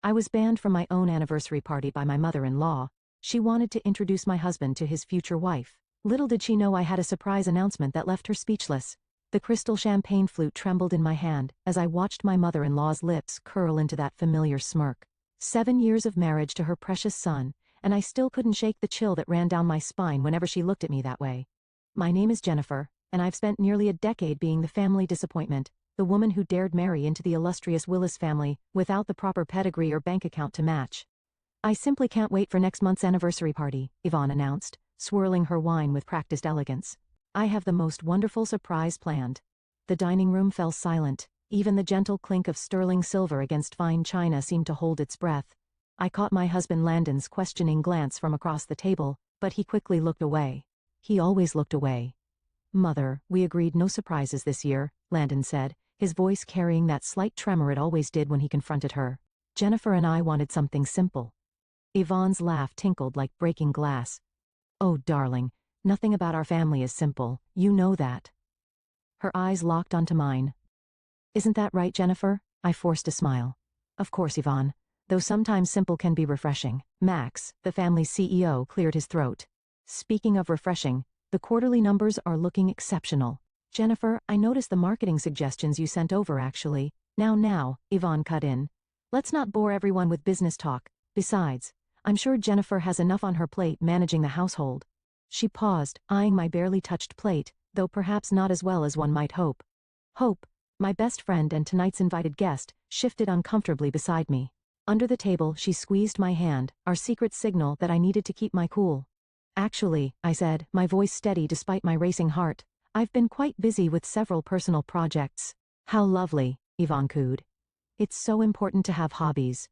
I was banned from my own anniversary party by my mother-in-law. She wanted to introduce my husband to his future wife. Little did she know I had a surprise announcement that left her speechless. The crystal champagne flute trembled in my hand as I watched my mother-in-law's lips curl into that familiar smirk. 7 years of marriage to her precious son, and I still couldn't shake the chill that ran down my spine whenever she looked at me that way. My name is Jennifer, and I've spent nearly a decade being the family disappointment, the woman who dared marry into the illustrious Willis family without the proper pedigree or bank account to match. I simply can't wait for next month's anniversary party, Yvonne announced, swirling her wine with practiced elegance. I have the most wonderful surprise planned. The dining room fell silent. Even the gentle clink of sterling silver against fine china seemed to hold its breath. I caught my husband Landon's questioning glance from across the table, but he quickly looked away. He always looked away. Mother, we agreed no surprises this year, Landon said, his voice carrying that slight tremor it always did when he confronted her. Jennifer and I wanted something simple. Yvonne's laugh tinkled like breaking glass. Oh, darling, nothing about our family is simple, you know that. Her eyes locked onto mine. Isn't that right, Jennifer? I forced a smile. Of course, Yvonne. Though sometimes simple can be refreshing. Max, the family's CEO, cleared his throat. Speaking of refreshing, the quarterly numbers are looking exceptional. Jennifer, I noticed the marketing suggestions you sent over actually. Now, Yvonne cut in. Let's not bore everyone with business talk. Besides, I'm sure Jennifer has enough on her plate managing the household. She paused, eyeing my barely touched plate, though perhaps not as well as one might hope. Hope, my best friend and tonight's invited guest, shifted uncomfortably beside me. Under the table, she squeezed my hand, our secret signal that I needed to keep my cool. Actually, I said, my voice steady despite my racing heart, I've been quite busy with several personal projects. How lovely, Yvonne cooed. It's so important to have hobbies.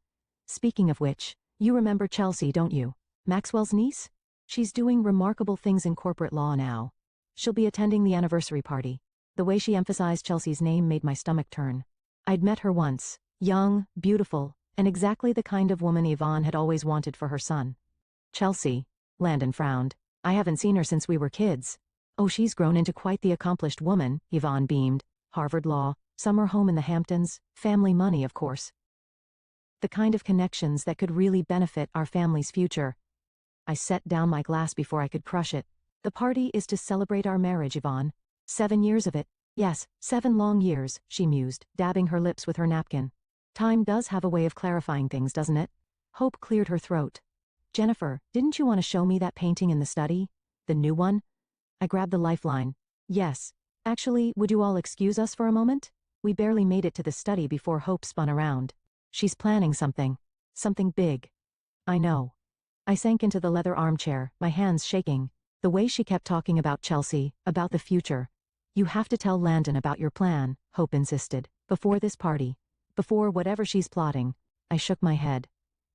Speaking of which, you remember Chelsea, don't you? Maxwell's niece? She's doing remarkable things in corporate law now. She'll be attending the anniversary party. The way she emphasized Chelsea's name made my stomach turn. I'd met her once, young, beautiful, and exactly the kind of woman Yvonne had always wanted for her son. Chelsea, Landon frowned. I haven't seen her since we were kids. Oh, she's grown into quite the accomplished woman, Yvonne beamed. Harvard Law, summer home in the Hamptons, family money of course. The kind of connections that could really benefit our family's future. I set down my glass before I could crush it. The party is to celebrate our marriage, Yvonne. 7 years of it. Yes, 7 long years, she mused, dabbing her lips with her napkin. Time does have a way of clarifying things, doesn't it? Hope cleared her throat. Jennifer, didn't you want to show me that painting in the study? The new one? I grabbed the lifeline. Yes. Actually, would you all excuse us for a moment? We barely made it to the study before Hope spun around. She's planning something. Something big. I know. I sank into the leather armchair, my hands shaking. The way she kept talking about Chelsea, about the future. You have to tell Landon about your plan, Hope insisted. Before this party. Before whatever she's plotting. I shook my head.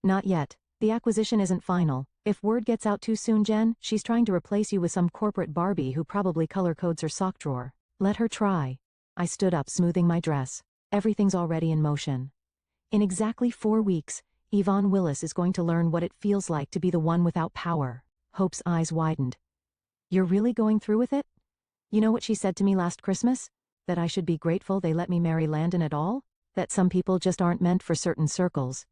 Not yet. The acquisition isn't final. If word gets out too soon, Jen, she's trying to replace you with some corporate Barbie who probably color codes her sock drawer. Let her try. I stood up, smoothing my dress. Everything's already in motion. In exactly 4 weeks, Yvonne Willis is going to learn what it feels like to be the one without power. Hope's eyes widened. You're really going through with it? You know what she said to me last Christmas? That I should be grateful they let me marry Landon at all? That some people just aren't meant for certain circles.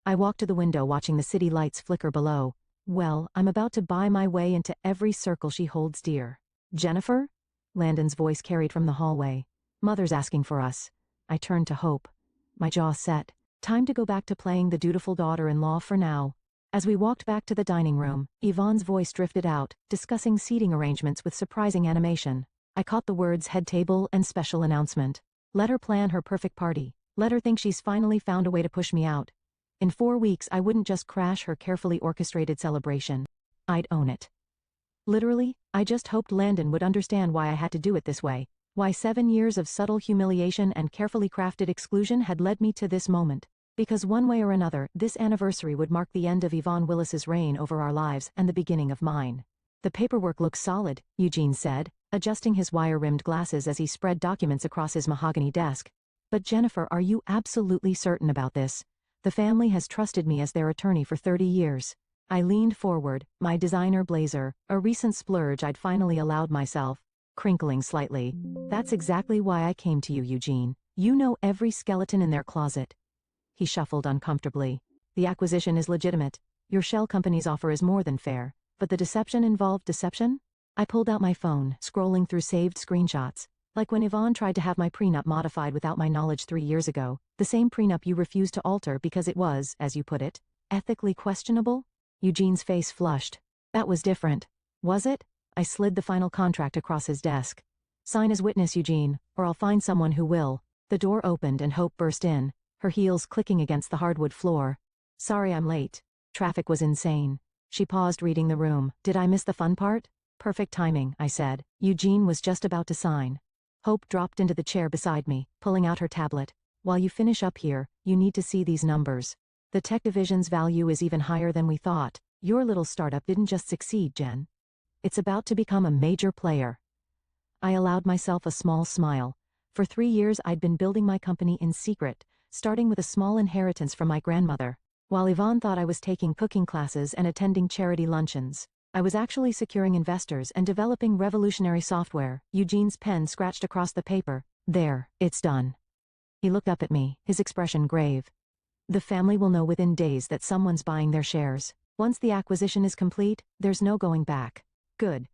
I walked to the window watching the city lights flicker below. Well, I'm about to buy my way into every circle she holds dear. Jennifer? Landon's voice carried from the hallway. Mother's asking for us. I turned to Hope. My jaw set. Time to go back to playing the dutiful daughter-in-law for now. As we walked back to the dining room, Yvonne's voice drifted out, discussing seating arrangements with surprising animation. I caught the words head table and special announcement. Let her plan her perfect party. Let her think she's finally found a way to push me out. In 4 weeks, I wouldn't just crash her carefully orchestrated celebration. I'd own it. Literally, I just hoped Landon would understand why I had to do it this way. Why 7 years of subtle humiliation and carefully crafted exclusion had led me to this moment. Because one way or another, this anniversary would mark the end of Yvonne Willis's reign over our lives and the beginning of mine. The paperwork looks solid, Eugene said, adjusting his wire-rimmed glasses as he spread documents across his mahogany desk. But Jennifer, are you absolutely certain about this? The family has trusted me as their attorney for 30 years. I leaned forward, my designer blazer, a recent splurge I'd finally allowed myself, crinkling slightly. That's exactly why I came to you, Eugene. You know every skeleton in their closet. He shuffled uncomfortably. The acquisition is legitimate. Your shell company's offer is more than fair, but the deception involved deception? I pulled out my phone, scrolling through saved screenshots. Like when Yvonne tried to have my prenup modified without my knowledge 3 years ago, the same prenup you refused to alter because it was, as you put it, ethically questionable? Eugene's face flushed. That was different. Was it? I slid the final contract across his desk. Sign as witness, Eugene, or I'll find someone who will. The door opened and Hope burst in, her heels clicking against the hardwood floor. Sorry I'm late. Traffic was insane. She paused reading the room. Did I miss the fun part? Perfect timing, I said. Eugene was just about to sign. Hope dropped into the chair beside me, pulling out her tablet. While you finish up here, you need to see these numbers. The tech division's value is even higher than we thought. Your little startup didn't just succeed, Jen. It's about to become a major player. I allowed myself a small smile. For 3 years I'd been building my company in secret, starting with a small inheritance from my grandmother. While Yvonne thought I was taking cooking classes and attending charity luncheons, I was actually securing investors and developing revolutionary software. Eugene's pen scratched across the paper. There, it's done. He looked up at me, his expression grave. The family will know within days that someone's buying their shares. Once the acquisition is complete, there's no going back. Good.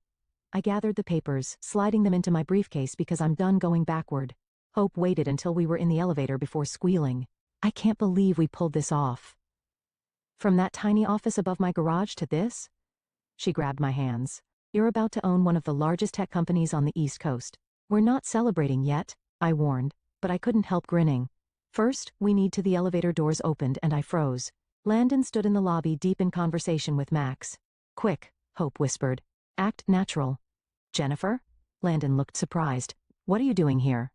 I gathered the papers, sliding them into my briefcase because I'm done going backward. Hope waited until we were in the elevator before squealing. I can't believe we pulled this off. From that tiny office above my garage to this? She grabbed my hands. You're about to own one of the largest tech companies on the East Coast. We're not celebrating yet, I warned, but I couldn't help grinning. First, we need to. The elevator doors opened and I froze. Landon stood in the lobby deep in conversation with Max. Quick, Hope whispered. Act natural. Jennifer? Landon looked surprised. What are you doing here?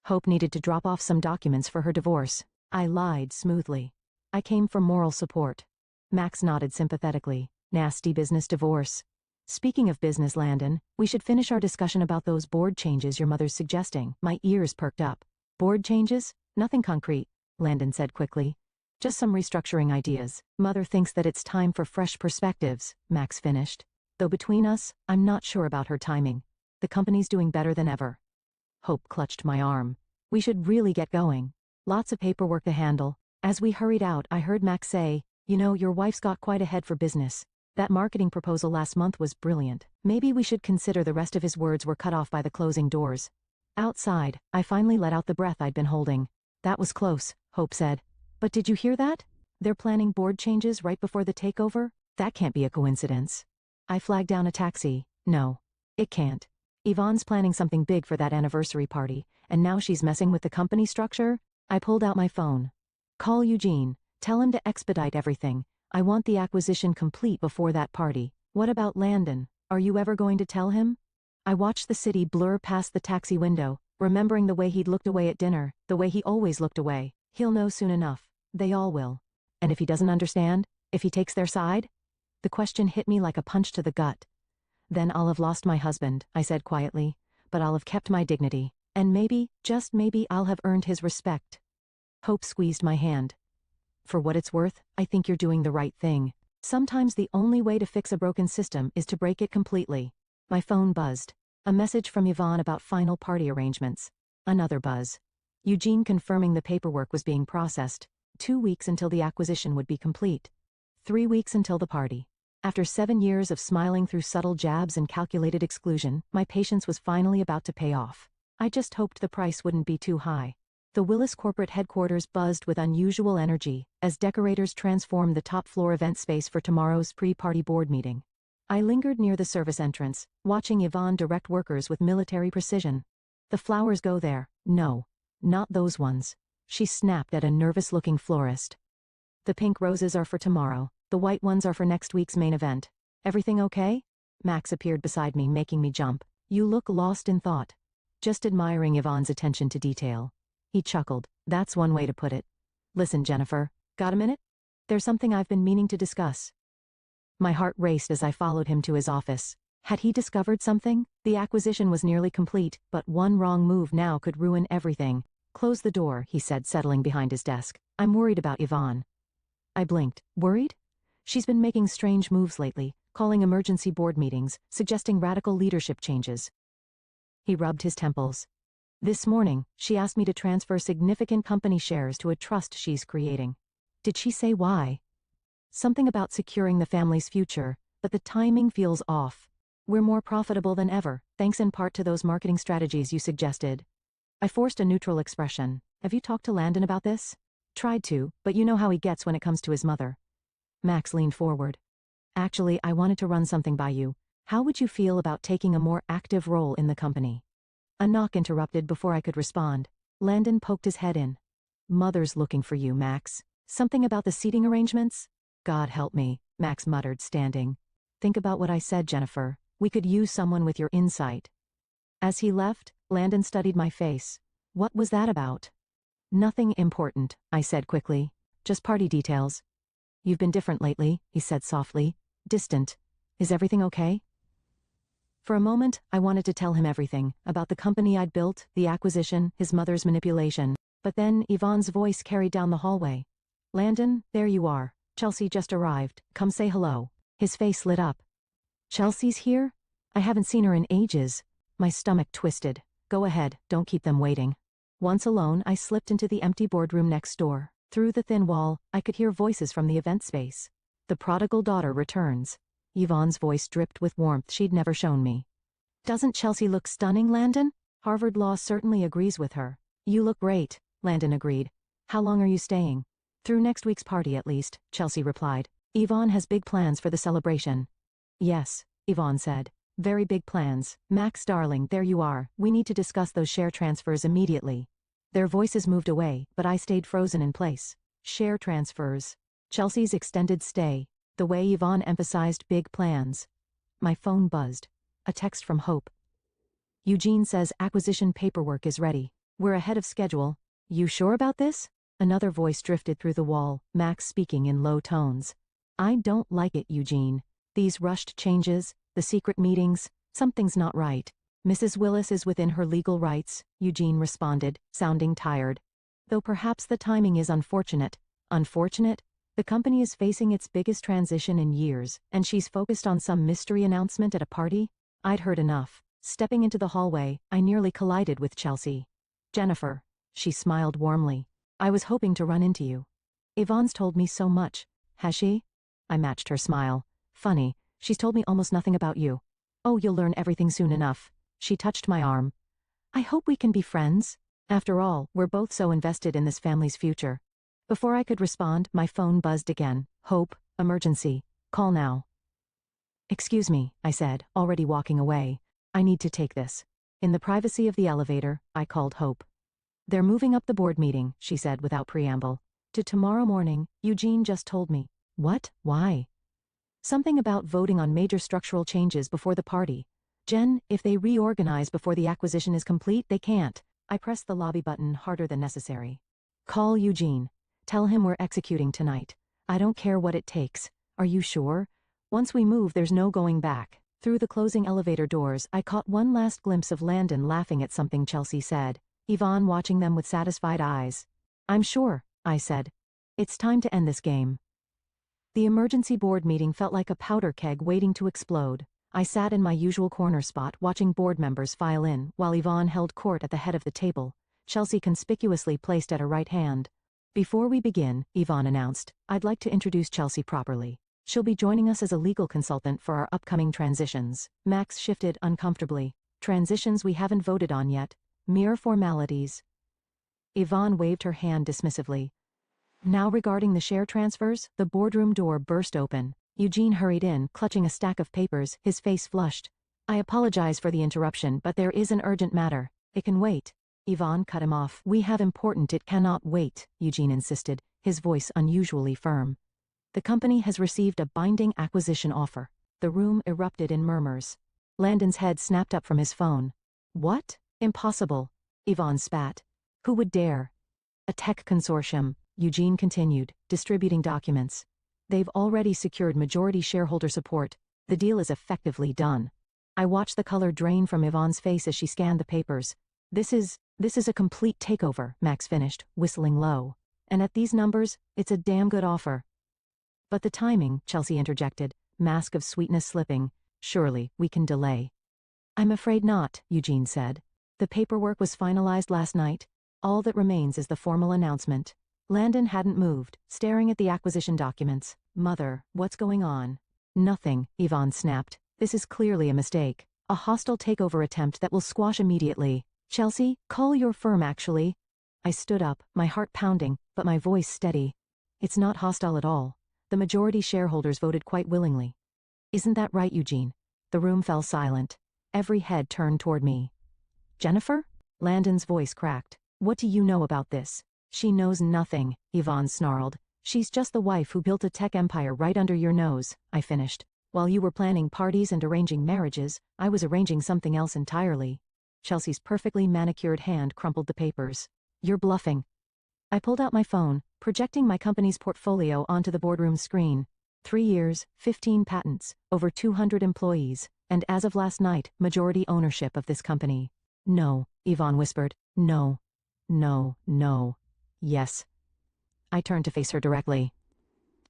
Hope needed to drop off some documents for her divorce. I lied smoothly. I came for moral support. Max nodded sympathetically. Nasty business divorce. Speaking of business, Landon, we should finish our discussion about those board changes your mother's suggesting. My ears perked up. Board changes? Nothing concrete, Landon said quickly. Just some restructuring ideas. Mother thinks that it's time for fresh perspectives, Max finished. Though between us, I'm not sure about her timing. The company's doing better than ever. Hope clutched my arm. We should really get going. Lots of paperwork to handle. As we hurried out, I heard Max say, you know, your wife's got quite a head for business. That marketing proposal last month was brilliant. Maybe we should consider. The rest of his words were cut off by the closing doors. Outside, I finally let out the breath I'd been holding. That was close, Hope said. But did you hear that? They're planning board changes right before the takeover? That can't be a coincidence. I flagged down a taxi. No, it can't. Yvonne's planning something big for that anniversary party, and now she's messing with the company structure? I pulled out my phone. Call Eugene. Tell him to expedite everything. I want the acquisition complete before that party. What about Landon? Are you ever going to tell him? I watched the city blur past the taxi window, remembering the way he'd looked away at dinner, the way he always looked away. He'll know soon enough. They all will. And if he doesn't understand? If he takes their side? The question hit me like a punch to the gut. Then I'll have lost my husband, I said quietly, but I'll have kept my dignity. And maybe, just maybe, I'll have earned his respect. Hope squeezed my hand. For what it's worth, I think you're doing the right thing. Sometimes the only way to fix a broken system is to break it completely. My phone buzzed. A message from Yvonne about final party arrangements. Another buzz. Eugene confirming the paperwork was being processed. 2 weeks until the acquisition would be complete. 3 weeks until the party. After 7 years of smiling through subtle jabs and calculated exclusion, my patience was finally about to pay off. I just hoped the price wouldn't be too high. The Willis corporate headquarters buzzed with unusual energy as decorators transformed the top-floor event space for tomorrow's pre-party board meeting. I lingered near the service entrance, watching Yvonne direct workers with military precision. The flowers go there. No, not those ones. She snapped at a nervous-looking florist. The pink roses are for tomorrow. The white ones are for next week's main event. Everything okay? Max appeared beside me, making me jump. You look lost in thought. Just admiring Yvonne's attention to detail. He chuckled. That's one way to put it. Listen, Jennifer, got a minute? There's something I've been meaning to discuss. My heart raced as I followed him to his office. Had he discovered something? The acquisition was nearly complete, but one wrong move now could ruin everything. Close the door, he said, settling behind his desk. I'm worried about Yvonne. I blinked. Worried? She's been making strange moves lately, calling emergency board meetings, suggesting radical leadership changes. He rubbed his temples. This morning, she asked me to transfer significant company shares to a trust she's creating. Did she say why? Something about securing the family's future, but the timing feels off. We're more profitable than ever, thanks in part to those marketing strategies you suggested. I forced a neutral expression. Have you talked to Landon about this? Tried to, but you know how he gets when it comes to his mother. Max leaned forward. Actually, I wanted to run something by you. How would you feel about taking a more active role in the company? A knock interrupted before I could respond. Landon poked his head in. Mother's looking for you, Max. Something about the seating arrangements? God help me, Max muttered, standing. Think about what I said, Jennifer. We could use someone with your insight. As he left, Landon studied my face. What was that about? Nothing important, I said quickly. Just party details. You've been different lately, he said softly. Distant. Is everything okay? For a moment, I wanted to tell him everything, about the company I'd built, the acquisition, his mother's manipulation. But then Yvonne's voice carried down the hallway. Landon, there you are. Chelsea just arrived. Come say hello. His face lit up. Chelsea's here? I haven't seen her in ages. My stomach twisted. Go ahead, don't keep them waiting. Once alone, I slipped into the empty boardroom next door. Through the thin wall, I could hear voices from the event space. The prodigal daughter returns. Yvonne's voice dripped with warmth she'd never shown me. Doesn't Chelsea look stunning, Landon? Harvard Law certainly agrees with her. You look great, Landon agreed. How long are you staying? Through next week's party at least, Chelsea replied. Yvonne has big plans for the celebration. Yes, Yvonne said. Very big plans. Max darling, there you are. We need to discuss those share transfers immediately. Their voices moved away, but I stayed frozen in place. Share transfers. Chelsea's extended stay. The way Yvonne emphasized big plans. My phone buzzed. A text from Hope. Eugene says acquisition paperwork is ready. We're ahead of schedule. You sure about this? Another voice drifted through the wall, Max speaking in low tones. I don't like it, Eugene. These rushed changes, the secret meetings, something's not right. Mrs. Willis is within her legal rights, Eugene responded, sounding tired. Though perhaps the timing is unfortunate. Unfortunate? The company is facing its biggest transition in years, and she's focused on some mystery announcement at a party? I'd heard enough. Stepping into the hallway, I nearly collided with Chelsea. Jennifer. She smiled warmly. I was hoping to run into you. Yvonne's told me so much. Has she? I matched her smile. Funny, she's told me almost nothing about you. Oh, you'll learn everything soon enough. She touched my arm. I hope we can be friends. After all, we're both so invested in this family's future. Before I could respond, my phone buzzed again. Hope, emergency. Call now. Excuse me, I said, already walking away. I need to take this. In the privacy of the elevator, I called Hope. They're moving up the board meeting, she said without preamble. To tomorrow morning, Eugene just told me. What? Why? Something about voting on major structural changes before the party. Jen, if they reorganize before the acquisition is complete, they can't. I pressed the lobby button harder than necessary. Call Eugene. Tell him we're executing tonight. I don't care what it takes. Are you sure? Once we move, there's no going back. Through the closing elevator doors, I caught one last glimpse of Landon laughing at something Chelsea said. Yvonne watching them with satisfied eyes. I'm sure, I said. It's time to end this game. The emergency board meeting felt like a powder keg waiting to explode. I sat in my usual corner spot watching board members file in, while Yvonne held court at the head of the table, Chelsea conspicuously placed at her right hand. Before we begin, Yvonne announced, I'd like to introduce Chelsea properly. She'll be joining us as a legal consultant for our upcoming transitions. Max shifted uncomfortably. Transitions we haven't voted on yet. Mere formalities. Yvonne waved her hand dismissively. Now regarding the share transfers, the boardroom door burst open. Eugene hurried in, clutching a stack of papers, his face flushed. I apologize for the interruption, but there is an urgent matter. It can wait. Yvonne cut him off. We have important, it cannot wait, Eugene insisted, his voice unusually firm. The company has received a binding acquisition offer. The room erupted in murmurs. Landon's head snapped up from his phone. What? Impossible. Yvonne spat. Who would dare? A tech consortium, Eugene continued, distributing documents. They've already secured majority shareholder support. The deal is effectively done. I watched the color drain from Yvonne's face as she scanned the papers. This is a complete takeover, Max finished, whistling low. And at these numbers, it's a damn good offer. But the timing, Chelsea interjected, mask of sweetness slipping. Surely, we can delay. I'm afraid not, Eugene said. The paperwork was finalized last night. All that remains is the formal announcement. Landon hadn't moved, staring at the acquisition documents. Mother, what's going on? Nothing, Yvonne snapped. This is clearly a mistake. A hostile takeover attempt that will squash immediately. Chelsea, call your firm actually. I stood up, my heart pounding, but my voice steady. It's not hostile at all. The majority shareholders voted quite willingly. Isn't that right, Eugene? The room fell silent. Every head turned toward me. Jennifer? Landon's voice cracked. What do you know about this? She knows nothing, Yvonne snarled. She's just the wife who built a tech empire right under your nose, I finished. While you were planning parties and arranging marriages, I was arranging something else entirely. Chelsea's perfectly manicured hand crumpled the papers. You're bluffing. I pulled out my phone, projecting my company's portfolio onto the boardroom screen. 3 years, 15 patents, over 200 employees, and as of last night, majority ownership of this company. No, Yvonne whispered. No. No, no. Yes. I turned to face her directly.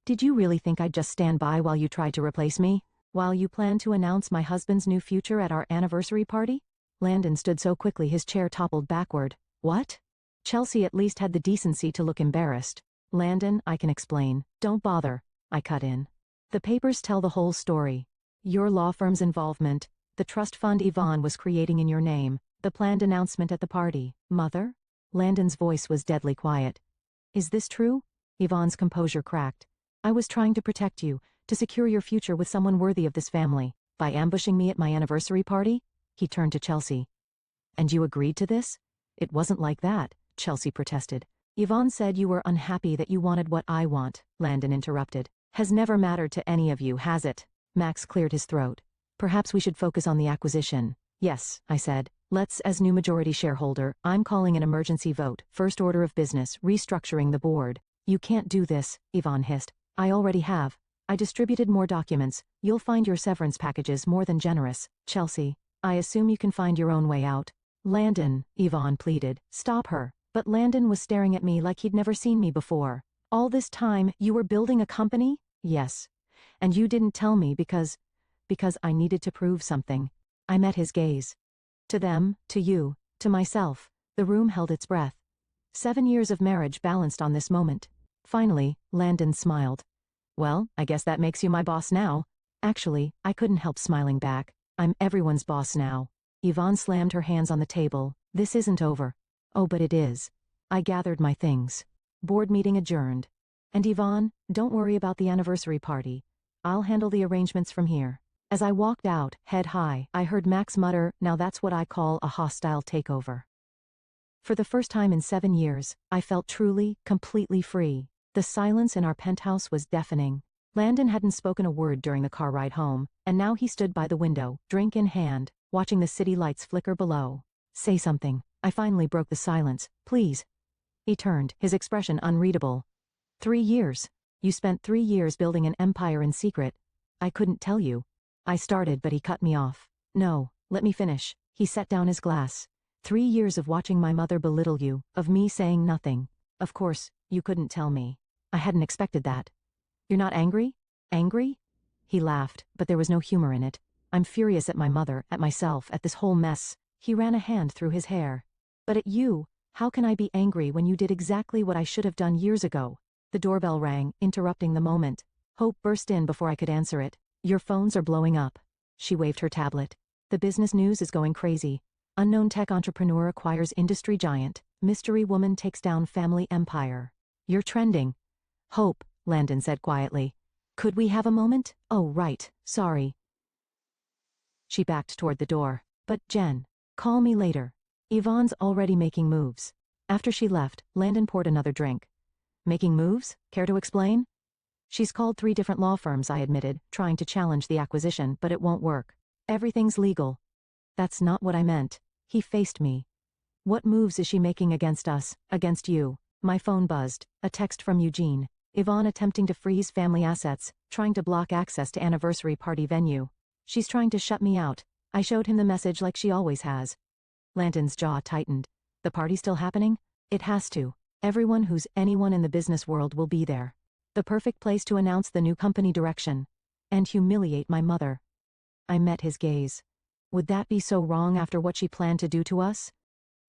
Did you really think I'd just stand by while you tried to replace me? While you planned to announce my husband's new future at our anniversary party? Landon stood so quickly his chair toppled backward. What? Chelsea at least had the decency to look embarrassed. Landon, I can explain. Don't bother. I cut in. The papers tell the whole story. Your law firm's involvement, the trust fund Yvonne was creating in your name, the planned announcement at the party. Mother? Landon's voice was deadly quiet. Is this true? Yvonne's composure cracked. I was trying to protect you, to secure your future with someone worthy of this family. By ambushing me at my anniversary party? He turned to Chelsea. And you agreed to this? It wasn't like that, Chelsea protested. Yvonne said you were unhappy that you wanted what I want, Landon interrupted. Has never mattered to any of you, has it? Max cleared his throat. Perhaps we should focus on the acquisition. Yes, I said. Let's, as new majority shareholder, I'm calling an emergency vote, first order of business, restructuring the board. You can't do this, Yvonne hissed. I already have. I distributed more documents. You'll find your severance packages more than generous. Chelsea, I assume you can find your own way out. Landon, Yvonne pleaded. Stop her. But Landon was staring at me like he'd never seen me before. All this time, you were building a company? Yes. And you didn't tell me because I needed to prove something. I met his gaze. To them, to you, to myself, the room held its breath. 7 years of marriage balanced on this moment. Finally, Landon smiled. Well, I guess that makes you my boss now. Actually, I couldn't help smiling back. I'm everyone's boss now. Yvonne slammed her hands on the table. This isn't over. Oh, but it is. I gathered my things. Board meeting adjourned. And Yvonne, don't worry about the anniversary party. I'll handle the arrangements from here. As I walked out, head high, I heard Max mutter, now that's what I call a hostile takeover. For the first time in 7 years, I felt truly, completely free. The silence in our penthouse was deafening. Landon hadn't spoken a word during the car ride home, and now he stood by the window, drink in hand, watching the city lights flicker below. Say something. I finally broke the silence. Please. He turned, his expression unreadable. 3 years. You spent 3 years building an empire in secret. I couldn't tell you. I started, but he cut me off. No, let me finish. He set down his glass. 3 years of watching my mother belittle you, of me saying nothing. Of course, you couldn't tell me. I hadn't expected that. You're not angry? Angry? He laughed, but there was no humor in it. I'm furious at my mother, at myself, at this whole mess. He ran a hand through his hair. But at you, how can I be angry when you did exactly what I should have done years ago? The doorbell rang, interrupting the moment. Hope burst in before I could answer it. Your phones are blowing up. She waved her tablet. The business news is going crazy. Unknown tech entrepreneur acquires industry giant. Mystery woman takes down family empire. You're trending. Hope, Landon said quietly. Could we have a moment? Oh, right, sorry. She backed toward the door. But Jen, call me later. Yvonne's already making moves. After she left, Landon poured another drink. Making moves? Care to explain? She's called 3 different law firms, I admitted, trying to challenge the acquisition, but it won't work. Everything's legal. That's not what I meant. He faced me. What moves is she making against us, against you? My phone buzzed. A text from Eugene. Yvonne attempting to freeze family assets, trying to block access to anniversary party venue. She's trying to shut me out. I showed him the message like she always has. Landon's jaw tightened. The party still happening? It has to. Everyone who's anyone in the business world will be there. The perfect place to announce the new company direction. And humiliate my mother. I met his gaze. Would that be so wrong after what she planned to do to us?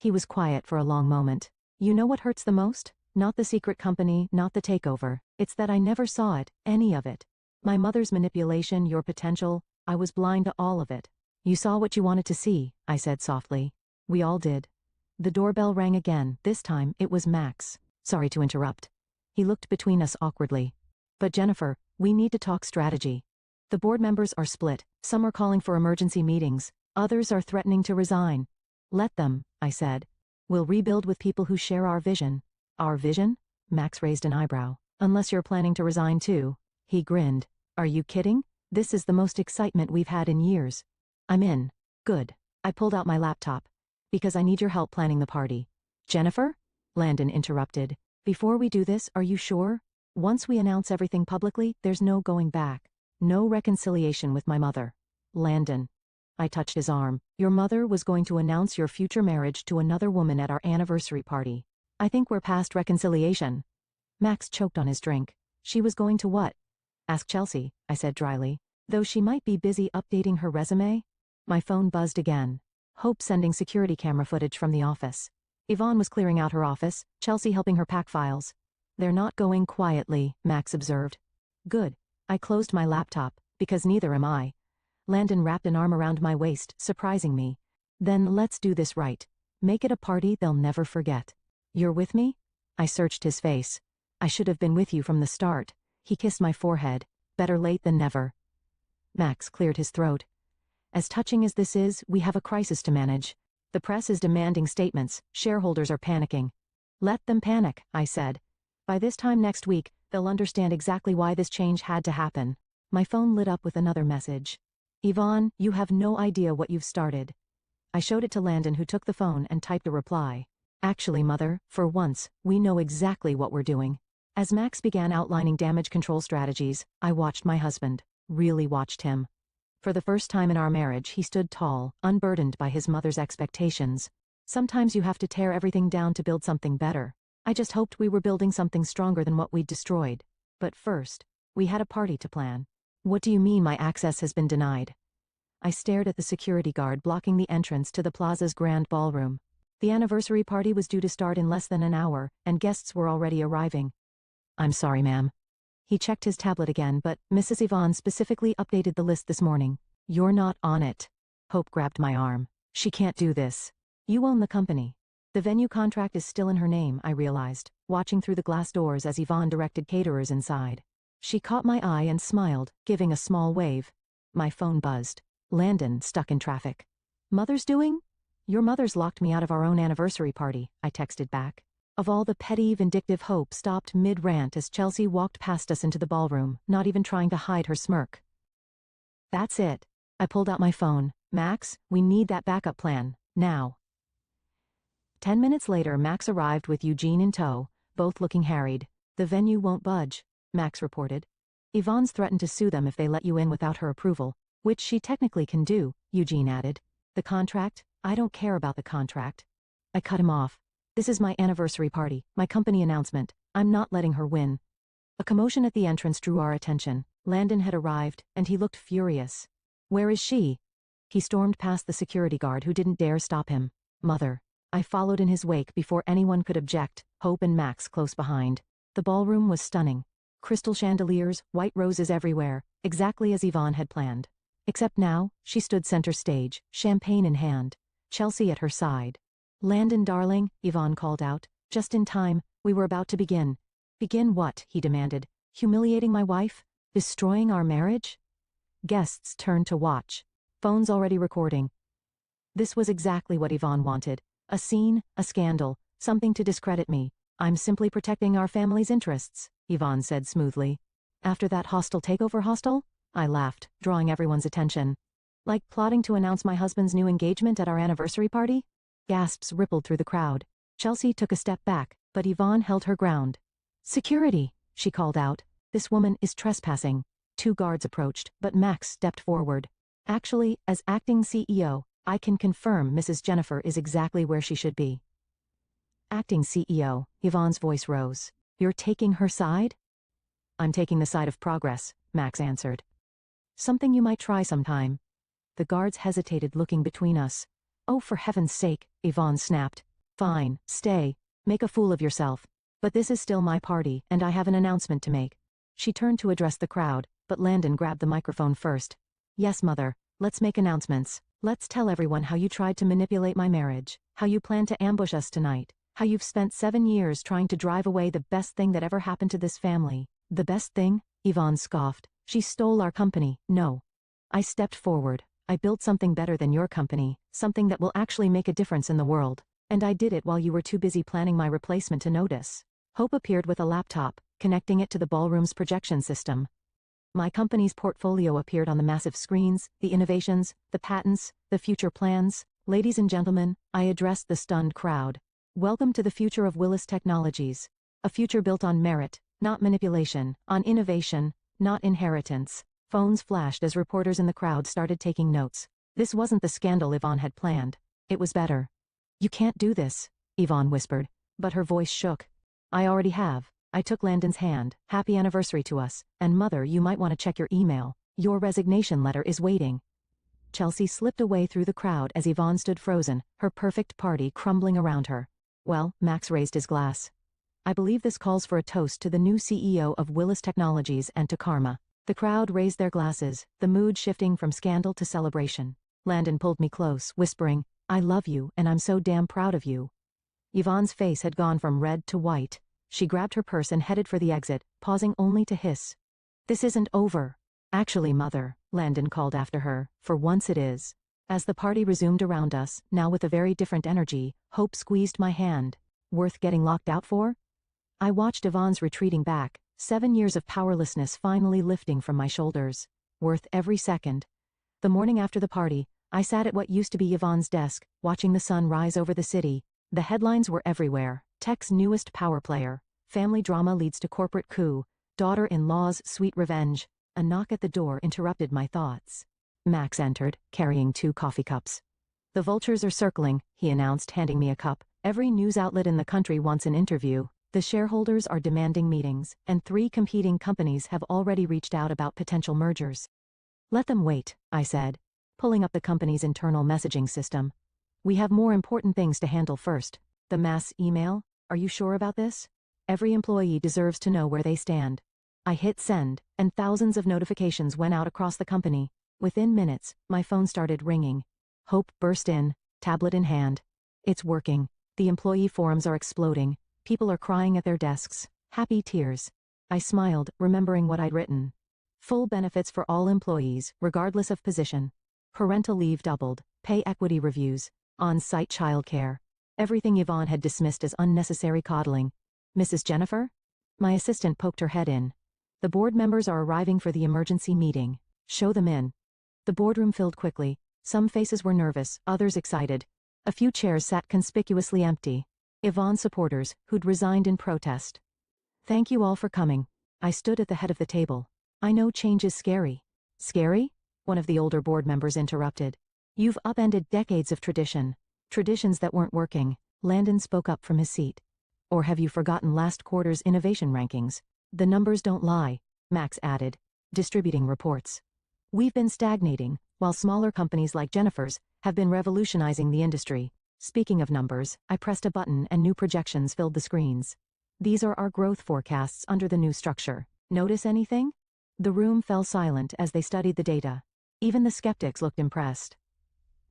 He was quiet for a long moment. You know what hurts the most? Not the secret company, not the takeover. It's that I never saw it, any of it. My mother's manipulation, your potential, I was blind to all of it. You saw what you wanted to see, I said softly. We all did. The doorbell rang again. This time, it was Max. Sorry to interrupt. He looked between us awkwardly. But Jennifer, we need to talk strategy. The board members are split. Some are calling for emergency meetings. Others are threatening to resign. Let them, I said. We'll rebuild with people who share our vision. Our vision? Max raised an eyebrow. Unless you're planning to resign too. He grinned. Are you kidding? This is the most excitement we've had in years. I'm in. Good. I pulled out my laptop. Because I need your help planning the party. Jennifer? Landon interrupted. Before we do this, are you sure? Once we announce everything publicly, there's no going back. No reconciliation with my mother. Landon. I touched his arm. Your mother was going to announce your future marriage to another woman at our anniversary party. I think we're past reconciliation. Max choked on his drink. She was going to what? Ask Chelsea, I said dryly. Though she might be busy updating her resume. My phone buzzed again. Hope sending security camera footage from the office. Yvonne was clearing out her office, Chelsea helping her pack files. They're not going quietly, Max observed. Good. I closed my laptop, because neither am I. Landon wrapped an arm around my waist, surprising me. Then let's do this right. Make it a party they'll never forget. You're with me? I searched his face. I should have been with you from the start. He kissed my forehead. Better late than never. Max cleared his throat. As touching as this is, we have a crisis to manage. The press is demanding statements, shareholders are panicking. Let them panic, I said. By this time next week, they'll understand exactly why this change had to happen. My phone lit up with another message. Yvonne, you have no idea what you've started. I showed it to Landon, who took the phone and typed a reply. Actually, Mother, for once, we know exactly what we're doing. As Max began outlining damage control strategies, I watched my husband. Really watched him. For the first time in our marriage, he stood tall, unburdened by his mother's expectations. Sometimes you have to tear everything down to build something better. I just hoped we were building something stronger than what we'd destroyed. But first, we had a party to plan. What do you mean my access has been denied? I stared at the security guard blocking the entrance to the plaza's grand ballroom. The anniversary party was due to start in less than an hour, and guests were already arriving. I'm sorry, ma'am. He checked his tablet again, but Mrs. Yvonne specifically updated the list this morning. You're not on it. Hope grabbed my arm. She can't do this. You own the company. The venue contract is still in her name, I realized, watching through the glass doors as Yvonne directed caterers inside. She caught my eye and smiled, giving a small wave. My phone buzzed. Landon, stuck in traffic. Mother's doing? Your mother's locked me out of our own anniversary party, I texted back. Of all the petty, vindictive, Hope stopped mid-rant as Chelsea walked past us into the ballroom, not even trying to hide her smirk. That's it. I pulled out my phone. Max, we need that backup plan, now. 10 minutes later, Max arrived with Eugene in tow, both looking harried. The venue won't budge, Max reported. Yvonne's threatened to sue them if they let you in without her approval, which she technically can do, Eugene added. The contract? I don't care about the contract. I cut him off. This is my anniversary party, my company announcement. I'm not letting her win. A commotion at the entrance drew our attention. Landon had arrived, and he looked furious. Where is she? He stormed past the security guard who didn't dare stop him. Mother. I followed in his wake before anyone could object, Hope and Max close behind. The ballroom was stunning. Crystal chandeliers, white roses everywhere, exactly as Yvonne had planned. Except now, she stood center stage, champagne in hand. Chelsea at her side. Landon, darling, Yvonne called out. Just in time, we were about to begin. Begin what? He demanded. Humiliating my wife? Destroying our marriage? Guests turned to watch. Phones already recording. This was exactly what Yvonne wanted. A scene, a scandal, something to discredit me. I'm simply protecting our family's interests, Yvonne said smoothly. After that hostile takeover hostile? I laughed, drawing everyone's attention. Like plotting to announce my husband's new engagement at our anniversary party? Gasps rippled through the crowd. Chelsea took a step back, but Yvonne held her ground. Security, she called out. This woman is trespassing. 2 guards approached, but Max stepped forward. Actually, as acting CEO, I can confirm Mrs. Jennifer is exactly where she should be. Acting CEO, Yvonne's voice rose. You're taking her side? I'm taking the side of progress, Max answered. Something you might try sometime. The guards hesitated, looking between us. Oh, for heaven's sake, Yvonne snapped. Fine, stay. Make a fool of yourself. But this is still my party, and I have an announcement to make. She turned to address the crowd, but Landon grabbed the microphone first. Yes, Mother, let's make announcements. Let's tell everyone how you tried to manipulate my marriage, how you plan to ambush us tonight, how you've spent 7 years trying to drive away the best thing that ever happened to this family. The best thing? Yvonne scoffed. She stole our company. No. I stepped forward. I built something better than your company, something that will actually make a difference in the world. And I did it while you were too busy planning my replacement to notice. Hope appeared with a laptop, connecting it to the ballroom's projection system. My company's portfolio appeared on the massive screens, the innovations, the patents, the future plans. Ladies and gentlemen, I addressed the stunned crowd. Welcome to the future of Willis Technologies. A future built on merit, not manipulation, on innovation, not inheritance. Phones flashed as reporters in the crowd started taking notes. This wasn't the scandal Yvonne had planned. It was better. You can't do this, Yvonne whispered, but her voice shook. I already have. I took Landon's hand. Happy anniversary to us. And Mother, you might want to check your email. Your resignation letter is waiting. Chelsea slipped away through the crowd as Yvonne stood frozen, her perfect party crumbling around her. Well, Max raised his glass. I believe this calls for a toast to the new CEO of Willis Technologies and to karma. The crowd raised their glasses, the mood shifting from scandal to celebration. Landon pulled me close, whispering, I love you and I'm so damn proud of you. Yvonne's face had gone from red to white. She grabbed her purse and headed for the exit, pausing only to hiss. This isn't over. Actually, Mother, Landon called after her, for once it is. As the party resumed around us, now with a very different energy, Hope squeezed my hand. Worth getting locked out for? I watched Yvonne's retreating back, 7 years of powerlessness finally lifting from my shoulders. Worth every second. The morning after the party, I sat at what used to be Yvonne's desk, watching the sun rise over the city. The headlines were everywhere. Tech's newest power player. Family drama leads to corporate coup. Daughter-in-law's sweet revenge. A knock at the door interrupted my thoughts. Max entered, carrying 2 coffee cups. The vultures are circling, he announced, handing me a cup. Every news outlet in the country wants an interview. The shareholders are demanding meetings, and 3 competing companies have already reached out about potential mergers. Let them wait, I said, pulling up the company's internal messaging system. We have more important things to handle first. The mass email? Are you sure about this? Every employee deserves to know where they stand. I hit send, and thousands of notifications went out across the company. Within minutes, my phone started ringing. Hope burst in, tablet in hand. It's working. The employee forums are exploding. People are crying at their desks. Happy tears. I smiled, remembering what I'd written. Full benefits for all employees, regardless of position. Parental leave doubled. Pay equity reviews. On-site childcare. Everything Yvonne had dismissed as unnecessary coddling. Mrs. Jennifer? My assistant poked her head in. The board members are arriving for the emergency meeting. Show them in. The boardroom filled quickly. Some faces were nervous, others excited. A few chairs sat conspicuously empty. Yvonne supporters, who'd resigned in protest. Thank you all for coming. I stood at the head of the table. I know change is scary. Scary? One of the older board members interrupted. You've upended decades of tradition. Traditions that weren't working. Landon spoke up from his seat. Or have you forgotten last quarter's innovation rankings? The numbers don't lie, Max added, distributing reports. We've been stagnating, while smaller companies like Jennifer's have been revolutionizing the industry. Speaking of numbers, I pressed a button and new projections filled the screens. These are our growth forecasts under the new structure. Notice anything? The room fell silent as they studied the data. Even the skeptics looked impressed.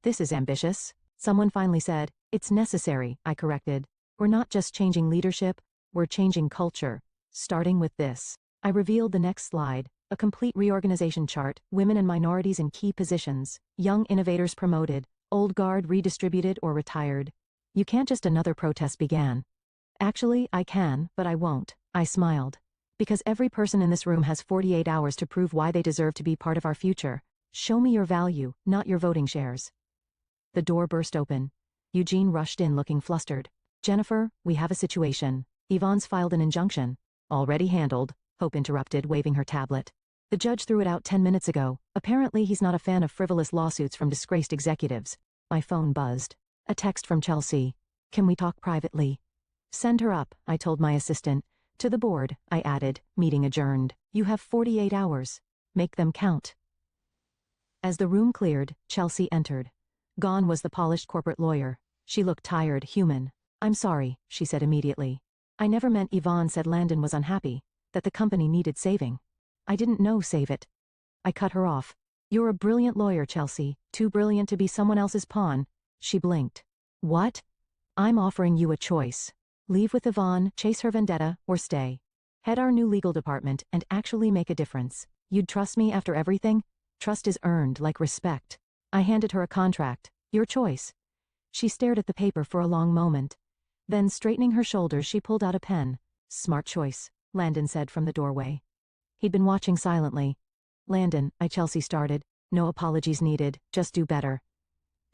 This is ambitious, someone finally said. It's necessary, I corrected. We're not just changing leadership, we're changing culture. Starting with this. I revealed the next slide, a complete reorganization chart, women and minorities in key positions, young innovators promoted, old guard redistributed or retired. You can't just another protest began. Actually, I can, but I won't, I smiled. Because every person in this room has 48 hours to prove why they deserve to be part of our future. Show me your value, not your voting shares. The door burst open. Eugene rushed in looking flustered. Jennifer, we have a situation. Yvonne's filed an injunction. Already handled, Hope interrupted, waving her tablet. The judge threw it out 10 minutes ago. Apparently he's not a fan of frivolous lawsuits from disgraced executives. My phone buzzed. A text from Chelsea. Can we talk privately? Send her up, I told my assistant. To the board, I added, meeting adjourned. You have 48 hours. Make them count. As the room cleared, Chelsea entered. Gone was the polished corporate lawyer. She looked tired, human. I'm sorry, she said immediately. I never meant. Yvonne said Landon was unhappy, that the company needed saving. I didn't know save it. I cut her off. You're a brilliant lawyer, Chelsea, too brilliant to be someone else's pawn. She blinked. What? I'm offering you a choice. Leave with Yvonne, chase her vendetta, or stay. Head our new legal department and actually make a difference. You'd trust me after everything? Trust is earned like respect. I handed her a contract. Your choice. She stared at the paper for a long moment. Then, straightening her shoulders, she pulled out a pen. Smart choice, Landon said from the doorway. He'd been watching silently. Landon, Chelsea started. No apologies needed, just do better.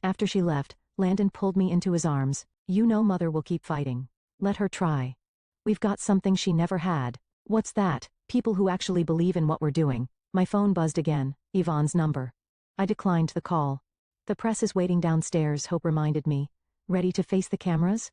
After she left, Landon pulled me into his arms. You know Mother will keep fighting. Let her try. We've got something she never had. What's that? People who actually believe in what we're doing. My phone buzzed again, Yvonne's number. I declined the call. The press is waiting downstairs, Hope reminded me. Ready to face the cameras?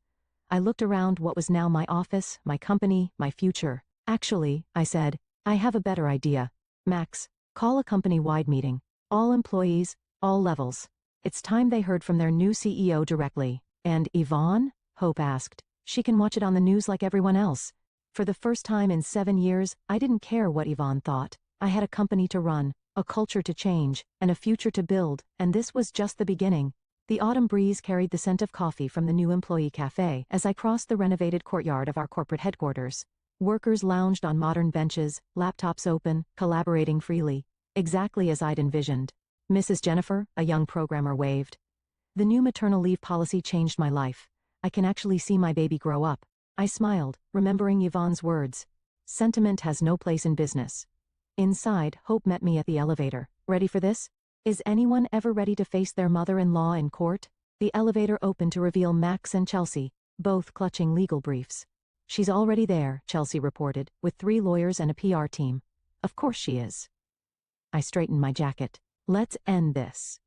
I looked around what was now my office, my company, my future. Actually, I said, I have a better idea. Max, call a company-wide meeting. All employees, all levels. It's time they heard from their new CEO directly. And Yvonne? Hope asked. She can watch it on the news like everyone else. For the first time in 7 years, I didn't care what Yvonne thought. I had a company to run, a culture to change, and a future to build, and this was just the beginning. The autumn breeze carried the scent of coffee from the new employee cafe as I crossed the renovated courtyard of our corporate headquarters. Workers lounged on modern benches, laptops open, collaborating freely, exactly as I'd envisioned. Mrs. Jennifer, a young programmer, waved. The new maternal leave policy changed my life. I can actually see my baby grow up. I smiled, remembering Yvonne's words. Sentiment has no place in business. Inside, Hope met me at the elevator. Ready for this? Is anyone ever ready to face their mother-in-law in court? The elevator opened to reveal Max and Chelsea, both clutching legal briefs. She's already there, Chelsea reported, with 3 lawyers and a PR team. Of course she is. I straightened my jacket. Let's end this.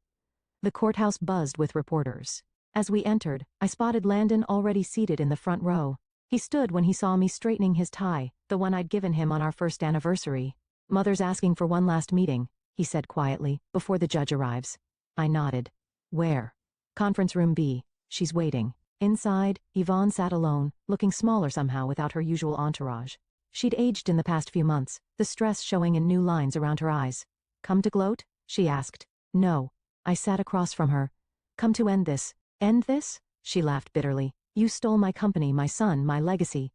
The courthouse buzzed with reporters. As we entered, I spotted Landon already seated in the front row. He stood when he saw me straightening his tie, the one I'd given him on our first anniversary. Mother's asking for one last meeting, he said quietly, before the judge arrives. I nodded. Where? Conference room B. She's waiting. Inside, Yvonne sat alone, looking smaller somehow without her usual entourage. She'd aged in the past few months, the stress showing in new lines around her eyes. Come to gloat? She asked. No. I sat across from her. Come to end this. End this? She laughed bitterly. You stole my company, my son, my legacy.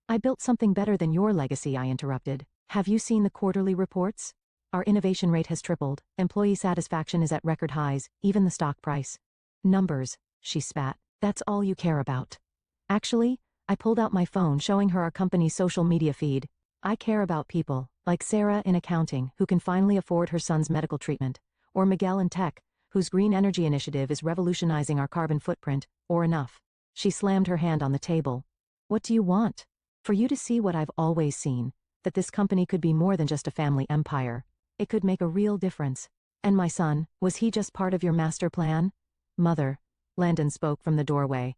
I built something better than your legacy, I interrupted. Have you seen the quarterly reports? Our innovation rate has tripled, employee satisfaction is at record highs, even the stock price. Numbers, she spat. That's all you care about. Actually, I pulled out my phone showing her our company's social media feed. I care about people, like Sarah in accounting, who can finally afford her son's medical treatment, or Miguel in tech, whose green energy initiative is revolutionizing our carbon footprint, or enough. She slammed her hand on the table. What do you want? For you to see what I've always seen, that this company could be more than just a family empire. It could make a real difference. And my son, was he just part of your master plan? Mother, Landon spoke from the doorway.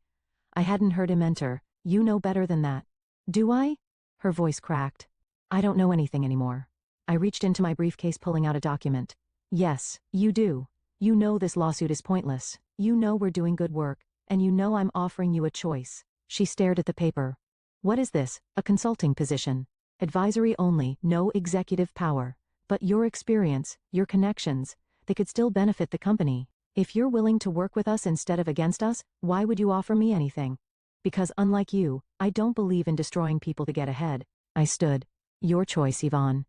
I hadn't heard him enter. You know better than that. Do I? Her voice cracked. I don't know anything anymore. I reached into my briefcase pulling out a document. Yes, you do. You know this lawsuit is pointless. You know we're doing good work, and you know I'm offering you a choice. She stared at the paper. What is this? A consulting position. Advisory only, no executive power. But your experience, your connections, they could still benefit the company. If you're willing to work with us instead of against us, why would you offer me anything? Because unlike you, I don't believe in destroying people to get ahead. I stood. Your choice, Yvonne.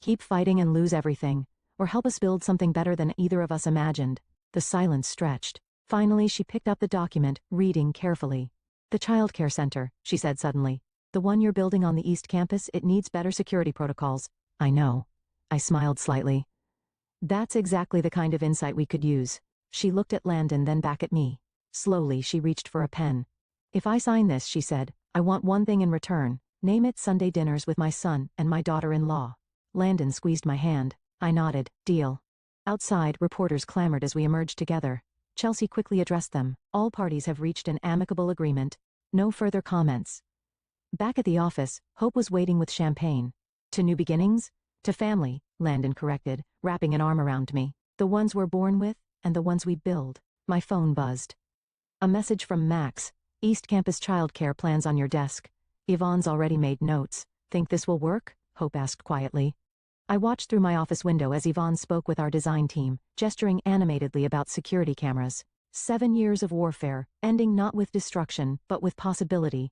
Keep fighting and lose everything, or help us build something better than either of us imagined. The silence stretched. Finally, she picked up the document, reading carefully. The childcare center, she said suddenly. The one you're building on the East Campus, it needs better security protocols. I know. I smiled slightly. That's exactly the kind of insight we could use. She looked at Landon, then back at me. Slowly, she reached for a pen. If I sign this, she said, I want one thing in return. Name it Sunday dinners with my son and my daughter-in-law. Landon squeezed my hand. I nodded. Deal. Outside, reporters clamored as we emerged together. Chelsea quickly addressed them. All parties have reached an amicable agreement. No further comments. Back at the office, Hope was waiting with champagne. To new beginnings? To family, Landon corrected, wrapping an arm around me. The ones we're born with, and the ones we build. My phone buzzed. A message from Max. East Campus childcare plans on your desk. Yvonne's already made notes. Think this will work? Hope asked quietly. I watched through my office window as Yvonne spoke with our design team, gesturing animatedly about security cameras. 7 years of warfare, ending not with destruction, but with possibility.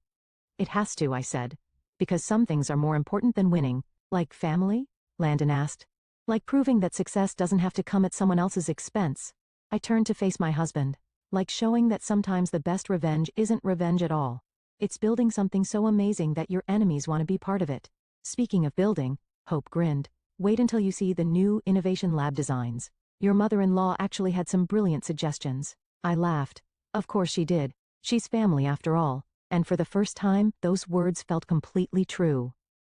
It has to, I said. Because some things are more important than winning. Like family? Landon asked. Like proving that success doesn't have to come at someone else's expense. I turned to face my husband. Like showing that sometimes the best revenge isn't revenge at all. It's building something so amazing that your enemies want to be part of it. Speaking of building, Hope grinned. Wait until you see the new Innovation Lab designs. Your mother-in-law actually had some brilliant suggestions. I laughed. Of course she did. She's family after all. And for the first time, those words felt completely true.